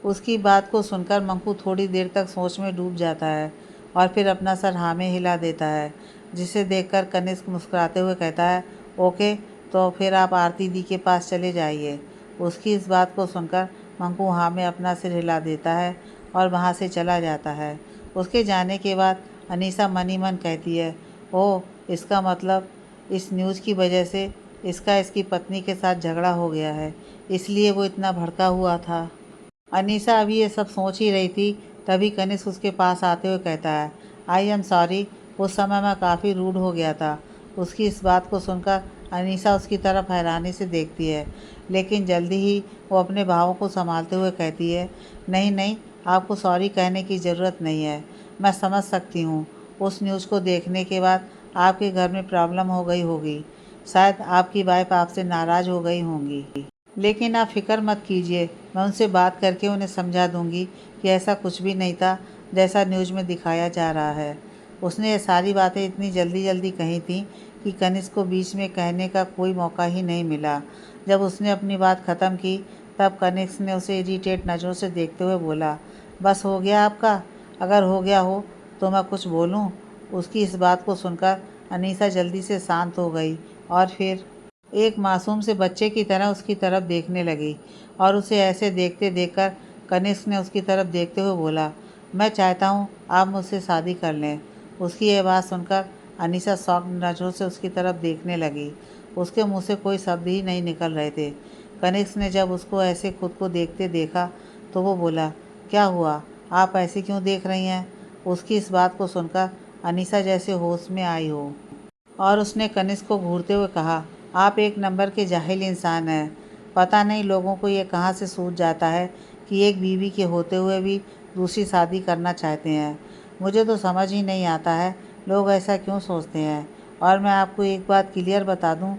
उसकी बात को सुनकर मंकू थोड़ी देर तक सोच में डूब जाता है और फिर अपना सर हाँ में हिला देता है, जिसे देखकर कनिष्क मुस्कुराते हुए कहता है, ओके, तो फिर आप आरती दी के पास चले जाइए। उसकी इस बात को सुनकर मंकू हाँ में अपना सिर हिला देता है और वहाँ से चला जाता है। उसके जाने के बाद अनीसा मन ही मन कहती है, ओह, इसका मतलब इस न्यूज़ की वजह से इसका इसकी पत्नी के साथ झगड़ा हो गया है, इसलिए वो इतना भड़का हुआ था। अनीसा अभी ये सब सोच ही रही थी, तभी कनिष्क उसके पास आते हुए कहता है, आई एम सॉरी, उस समय मैं काफ़ी रूड हो गया था। उसकी इस बात को सुनकर अनीसा उसकी तरफ हैरानी से देखती है, लेकिन जल्दी ही वो अपने भावों को संभालते हुए कहती है, नहीं नहीं, आपको सॉरी कहने की ज़रूरत नहीं है। मैं समझ सकती हूँ, उस न्यूज़ को देखने के बाद आपके घर में प्रॉब्लम हो गई होगी, शायद आपकी वाइफ आपसे नाराज़ हो गई होंगी। लेकिन आप फ़िक्र मत कीजिए, मैं उनसे बात करके उन्हें समझा दूंगी कि ऐसा कुछ भी नहीं था जैसा न्यूज़ में दिखाया जा रहा है। उसने ये सारी बातें इतनी जल्दी जल्दी कही थी कि कनिष्क को बीच में कहने का कोई मौका ही नहीं मिला। जब उसने अपनी बात ख़त्म की तब कनिष्क ने उसे इरिटेट नज़रों से देखते हुए बोला, बस हो गया आपका? अगर हो गया हो तो मैं कुछ बोलूं? उसकी इस बात को सुनकर अनीसा जल्दी से शांत हो गई और फिर एक मासूम से बच्चे की तरह उसकी तरफ देखने लगी और उसे ऐसे देखते देखकर कनिष्क ने उसकी तरफ देखते हुए बोला, मैं चाहता हूँ आप मुझसे शादी कर लें। उसकी यह बात सुनकर अनीसा शॉक नज़रों से उसकी तरफ देखने लगी। उसके मुंह से कोई शब्द ही नहीं निकल रहे थे। कनिष्क ने जब उसको ऐसे खुद को देखते देखा तो वो बोला, क्या हुआ, आप ऐसे क्यों देख रही हैं? उसकी इस बात को सुनकर अनीसा जैसे होश में आई हो और उसने कनिष्क को घूरते हुए कहा, आप एक नंबर के जाहिल इंसान हैं। पता नहीं लोगों को ये कहाँ से सूझ जाता है कि एक बीवी के होते हुए भी दूसरी शादी करना चाहते हैं। मुझे तो समझ ही नहीं आता है लोग ऐसा क्यों सोचते हैं। और मैं आपको एक बात क्लियर बता दूं,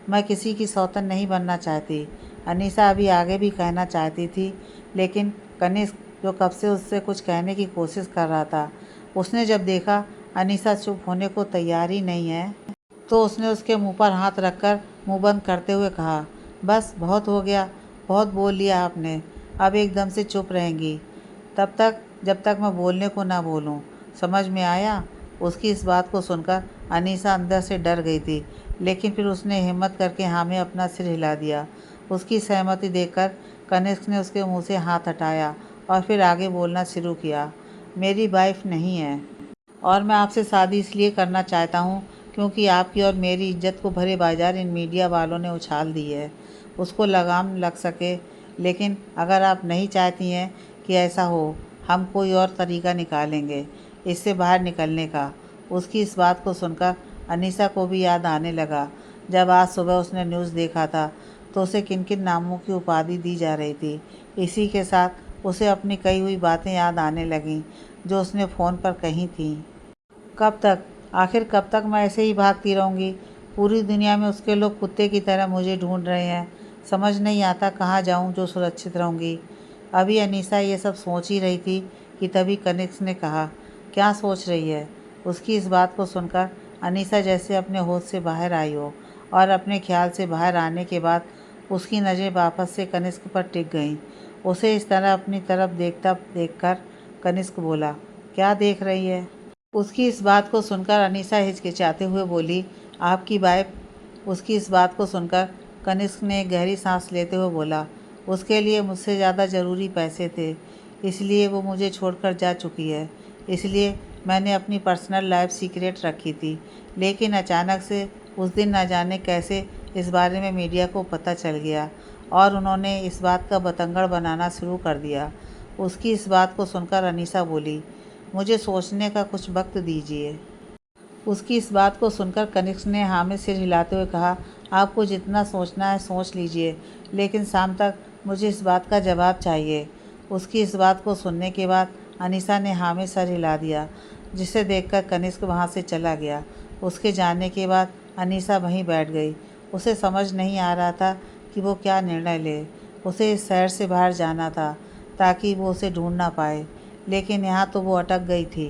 मैं किसी की सौतन नहीं बनना चाहती। अनीसा अभी आगे भी कहना चाहती थी, लेकिन कनिष्क जो कब से उससे कुछ कहने की कोशिश कर रहा था, उसने जब देखा अनीसा चुप होने को तैयार ही नहीं है तो उसने उसके मुंह पर हाथ रखकर मुंह बंद करते हुए कहा, बस बहुत हो गया, बहुत बोल लिया आपने, अब एकदम से चुप रहेंगी तब तक जब तक मैं बोलने को ना बोलूं, समझ में आया? उसकी इस बात को सुनकर अनीसा अंदर से डर गई थी, लेकिन फिर उसने हिम्मत करके हाँ में अपना सिर हिला दिया। उसकी सहमति देखकर कनिष्क ने उसके मुंह से हाथ हटाया और फिर आगे बोलना शुरू किया, मेरी वाइफ नहीं है और मैं आपसे शादी इसलिए करना चाहता हूँ क्योंकि आपकी और मेरी इज्जत को भरे बाजार इन मीडिया वालों ने उछाल दी है। उसको लगाम लग सके, लेकिन अगर आप नहीं चाहती हैं कि ऐसा हो, हम कोई और तरीका निकालेंगे इससे बाहर निकलने का। उसकी इस बात को सुनकर अनीसा को भी याद आने लगा, जब आज सुबह उसने न्यूज़ देखा था तो उसे किन किन नामों की उपाधि दी जा रही थी। इसी के साथ उसे अपनी कही हुई बातें याद आने लगीं जो उसने फ़ोन पर कही थीं। कब तक, आखिर कब तक मैं ऐसे ही भागती रहूँगी? पूरी दुनिया में उसके लोग कुत्ते की तरह मुझे ढूंढ रहे हैं। समझ नहीं आता कहाँ जाऊँ जो सुरक्षित रहूँगी। अभी अनीसा ये सब सोच ही रही थी कि तभी कनिष्क ने कहा, क्या सोच रही है? उसकी इस बात को सुनकर अनीसा जैसे अपने होश से बाहर आई हो और अपने ख्याल से बाहर आने के बाद उसकी नज़रें वापस से कनिष्क पर टिक गईं। उसे इस तरह अपनी तरफ देखता देखकर कनिष्क बोला, क्या देख रही है? उसकी इस बात को सुनकर अनीसा हिचकिचाते हुए बोली, आपकी वाइफ। उसकी इस बात को सुनकर कनिष्क ने एक गहरी सांस लेते हुए बोला, उसके लिए मुझसे ज़्यादा ज़रूरी पैसे थे, इसलिए वो मुझे छोड़कर जा चुकी है। इसलिए मैंने अपनी पर्सनल लाइफ सीक्रेट रखी थी, लेकिन अचानक से उस दिन न जाने कैसे इस बारे में मीडिया को पता चल गया और उन्होंने इस बात का बतंगड़ बनाना शुरू कर दिया। उसकी इस बात को सुनकर अनीसा बोली, मुझे सोचने का कुछ वक्त दीजिए। उसकी इस बात को सुनकर कनिष्क ने हाँ में सिर हिलाते हुए कहा, आपको जितना सोचना है सोच लीजिए, लेकिन शाम तक मुझे इस बात का जवाब चाहिए। उसकी इस बात को सुनने के बाद अनीसा ने हाँ में सर हिला दिया, जिसे देखकर कनिष्क वहाँ से चला गया। उसके जाने के बाद अनीसा वहीं बैठ गई। उसे समझ नहीं आ रहा था कि वो क्या निर्णय ले। उसे इस शहर से बाहर जाना था ताकि वो उसे ढूंढ ना पाए, लेकिन यहाँ तो वो अटक गई थी।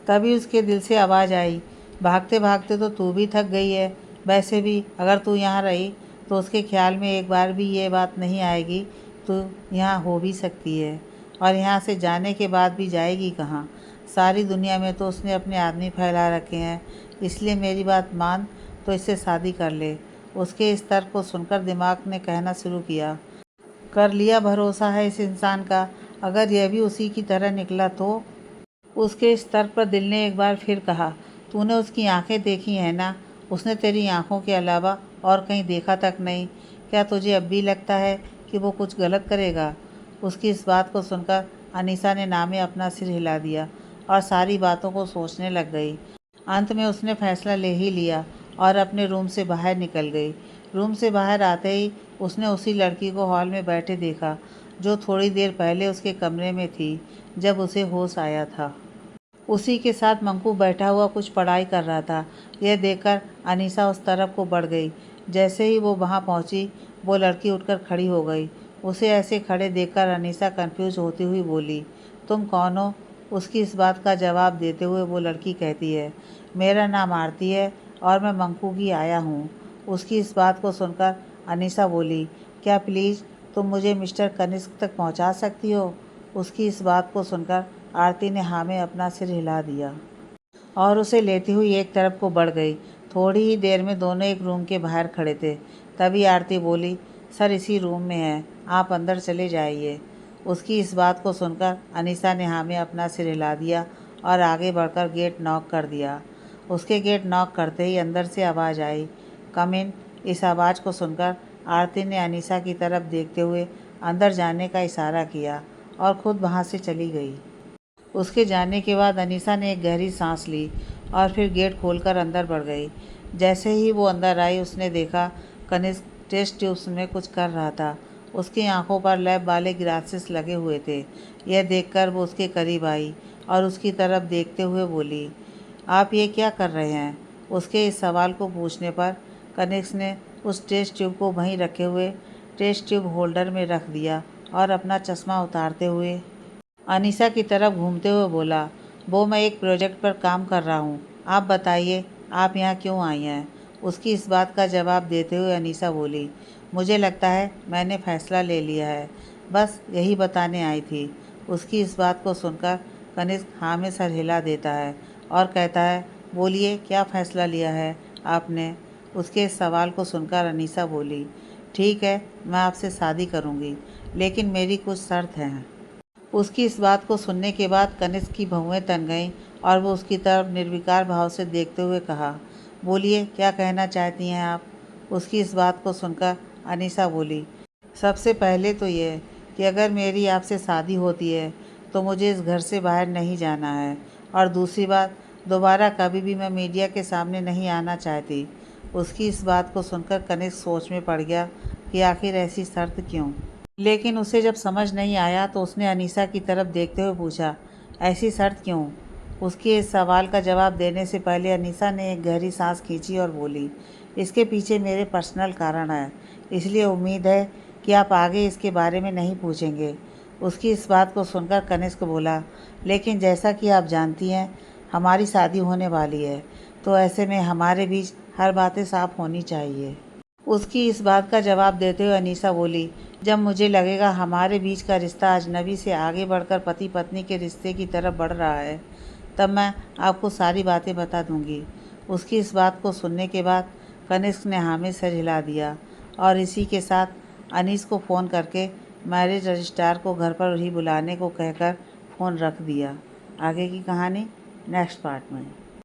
तभी उसके दिल से आवाज़ आई, भागते भागते तो तू भी थक गई है। वैसे भी अगर तू यहाँ रही तो उसके ख्याल में एक बार भी ये बात नहीं आएगी तू यहाँ हो भी सकती है, और यहाँ से जाने के बाद भी जाएगी कहाँ? सारी दुनिया में तो उसने अपने आदमी फैला रखे हैं, इसलिए मेरी बात मान तो इससे शादी कर ले। उसके इस तर्क को सुनकर दिमाग ने कहना शुरू किया, कर लिया भरोसा है इस इंसान का, अगर यह भी उसी की तरह निकला तो? उसके इस तर्क पर दिल ने एक बार फिर कहा, तूने उसकी आंखें देखी हैं ना? उसने तेरी आंखों के अलावा और कहीं देखा तक नहीं। क्या तुझे अब भी लगता है कि वो कुछ गलत करेगा? उसकी इस बात को सुनकर अनीसा ने नामे अपना सिर हिला दिया और सारी बातों को सोचने लग गई। अंत में उसने फैसला ले ही लिया और अपने रूम से बाहर निकल गई। रूम से बाहर आते ही उसने उसी लड़की को हॉल में बैठे देखा जो थोड़ी देर पहले उसके कमरे में थी जब उसे होश आया था। उसी के साथ मंकू बैठा हुआ कुछ पढ़ाई कर रहा था। यह देखकर अनीसा उस तरफ को बढ़ गई। जैसे ही वो वहाँ पहुँची, वो लड़की उठकर खड़ी हो गई। उसे ऐसे खड़े देखकर अनीसा कंफ्यूज होती हुई बोली, तुम कौन हो? उसकी इस बात का जवाब देते हुए वो लड़की कहती है, मेरा नाम आरती है और मैं मंकू की आया हूँ। उसकी इस बात को सुनकर अनीसा बोली, क्या प्लीज़ तुम मुझे मिस्टर कनिष्क तक पहुंचा सकती हो? उसकी इस बात को सुनकर आरती ने हाँ में अपना सिर हिला दिया और उसे लेती हुई एक तरफ को बढ़ गई। थोड़ी ही देर में दोनों एक रूम के बाहर खड़े थे। तभी आरती बोली, सर इसी रूम में है, आप अंदर चले जाइए। उसकी इस बात को सुनकर अनीसा ने हाँ में अपना सिर हिला दिया और आगे बढ़कर गेट नॉक कर दिया। उसके गेट नॉक करते ही अंदर से आवाज़ आई, कम इन। इस आवाज़ को सुनकर आरती ने अनीसा की तरफ देखते हुए अंदर जाने का इशारा किया और ख़ुद वहाँ से चली गई। उसके जाने के बाद अनीसा ने एक गहरी सांस ली और फिर गेट खोलकर अंदर बढ़ गई। जैसे ही वो अंदर आई उसने देखा कनिष्क टेस्ट ट्यूब्स में कुछ कर रहा था। उसकी आंखों पर लैब वाले ग्लासेस लगे हुए थे। यह देखकर वो उसके करीब आई और उसकी तरफ देखते हुए बोली, आप ये क्या कर रहे हैं? उसके इस सवाल को पूछने पर कनिष्क ने उस टेस्ट ट्यूब को वहीं रखे हुए टेस्ट ट्यूब होल्डर में रख दिया और अपना चश्मा उतारते हुए अनीसा की तरफ घूमते हुए बोला, वो मैं एक प्रोजेक्ट पर काम कर रहा हूँ। आप बताइए, आप यहाँ क्यों आई हैं? उसकी इस बात का जवाब देते हुए अनीसा बोली, मुझे लगता है मैंने फ़ैसला ले लिया है, बस यही बताने आई थी। उसकी इस बात को सुनकर कनिष्क हाँ में सर हिला देता है और कहता है, बोलिए क्या फ़ैसला लिया है आपने? उसके इस सवाल को सुनकर अनीसा बोली, ठीक है, मैं आपसे शादी करूँगी, लेकिन मेरी कुछ शर्त हैं। उसकी इस बात को सुनने के बाद कनिष्क की भौहें तन गईं और वो उसकी तरफ निर्विकार भाव से देखते हुए कहा, बोलिए क्या कहना चाहती हैं आप? उसकी इस बात को सुनकर अनीसा बोली, सबसे पहले तो ये कि अगर मेरी आपसे शादी होती है तो मुझे इस घर से बाहर नहीं जाना है, और दूसरी बात, दोबारा कभी भी मैं मीडिया के सामने नहीं आना चाहती। उसकी इस बात को सुनकर कनिष्क सोच में पड़ गया कि आखिर ऐसी शर्त क्यों। लेकिन उसे जब समझ नहीं आया तो उसने अनीसा की तरफ देखते हुए पूछा, ऐसी शर्त क्यों? उसके इस सवाल का जवाब देने से पहले अनीसा ने एक गहरी सांस खींची और बोली, इसके पीछे मेरे पर्सनल कारण है, इसलिए उम्मीद है कि आप आगे इसके बारे में नहीं पूछेंगे। उसकी इस बात को सुनकर कनिष्क बोला, लेकिन जैसा कि आप जानती हैं हमारी शादी होने वाली है, तो ऐसे में हमारे बीच हर बातें साफ होनी चाहिए। उसकी इस बात का जवाब देते हुए अनीसा बोली, जब मुझे लगेगा हमारे बीच का रिश्ता अजनबी से आगे बढ़कर पति पत्नी के रिश्ते की तरफ बढ़ रहा है, तब मैं आपको सारी बातें बता दूंगी। उसकी इस बात को सुनने के बाद कनिष्क ने हाँ में सर हिला दिया और इसी के साथ अनीस को फ़ोन करके मैरिज रजिस्ट्रार को घर पर ही बुलाने को कहकर फ़ोन रख दिया। आगे की कहानी नेक्स्ट पार्ट में।